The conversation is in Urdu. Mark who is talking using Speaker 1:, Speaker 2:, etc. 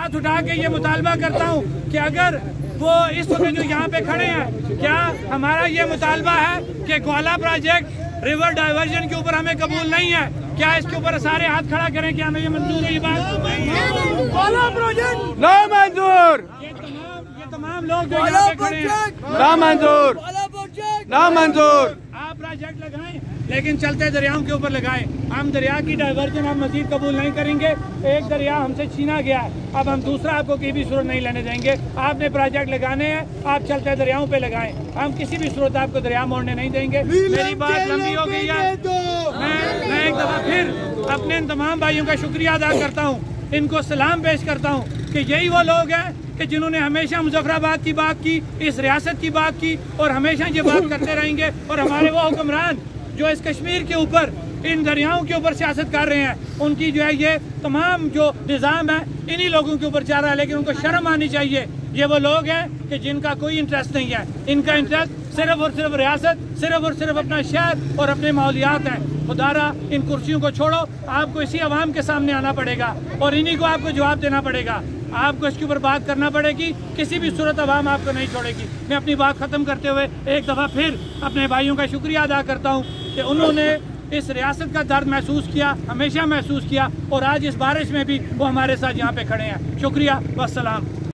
Speaker 1: ہاتھ اٹھا کے یہ مطالبہ کرتا ہوں کہ اگر وہ اس وقت جو یہاں پہ کھڑے ہیں، کیا ہمارا یہ مطالبہ ہے کہ گوالا پروجیکٹ ریور ڈائیورژن کے اوپر ہمیں قبول نہیں ہے، کیا اس کے اوپر سارے ہاتھ کھڑا کریں کہ ہمیں یہ منظور ہے؟ یہ بات گوالا پروجیکٹ نا منظور، یہ تمام لوگ جو یہاں پہ کھڑے ہیں نا منظور، نا منظور۔ آپ پروجیکٹ لگائیں لیکن چلتے دریاؤں کے اوپر لگائیں۔ ہم دریا کی ڈائیورژن ہم مزید قبول نہیں کریں گے۔ ایک دریا ہم سے چھینا گیا ہے، اب ہم دوسرا آپ کو کسی بھی صورت نہیں لینے دیں گے۔ آپ نے پروجیکٹ لگانے ہیں، آپ چلتے دریاؤں پہ لگائیں، ہم کسی بھی صورت آپ کو دریا موڑنے نہیں دیں گے۔ میری بات لمبی ہو گئی ہے، میں ایک دفعہ پھر اپنے ان تمام بھائیوں کا شکریہ ادا کرتا ہوں، ان کو سلام پیش کرتا ہوں کہ یہی وہ لوگ ہیں کہ جنہوں نے ہمیشہ مظفر آباد کی بات کی، اس ریاست کی بات کی، اور ہمیشہ یہ بات کرتے رہیں گے۔ اور ہمارے وہ حکمران جو اس کشمیر کے اوپر، ان دریاؤں کے اوپر سیاست کر رہے ہیں، ان کی جو ہے یہ تمام جو نظام ہے انہی لوگوں کے اوپر چل رہا ہے، لیکن ان کو شرم آنی چاہیے۔ یہ وہ لوگ ہیں کہ جن کا کوئی انٹرسٹ نہیں ہے، ان کا انٹرسٹ صرف اور صرف ریاست، صرف اور صرف اپنا شہر اور اپنے ماحولیات ہیں۔ خدا را ان کرسیوں کو چھوڑو، آپ کو اسی عوام کے سامنے آنا پڑے گا اور انہی کو آپ کو جواب دینا پڑے گا۔ آپ کو اس کے اوپر بات کرنا پڑے گی، کسی بھی صورت عوام آپ کو نہیں چھوڑے گی۔ میں اپنی بات ختم کرتے ہوئے ایک دفعہ پھر اپنے بھائیوں کا شکریہ ادا کرتا ہوں کہ انہوں نے اس ریاست کا درد محسوس کیا، ہمیشہ محسوس کیا، اور آج اس بارش میں بھی وہ ہمارے ساتھ یہاں پہ کھڑے ہیں۔ شکریہ، والسلام۔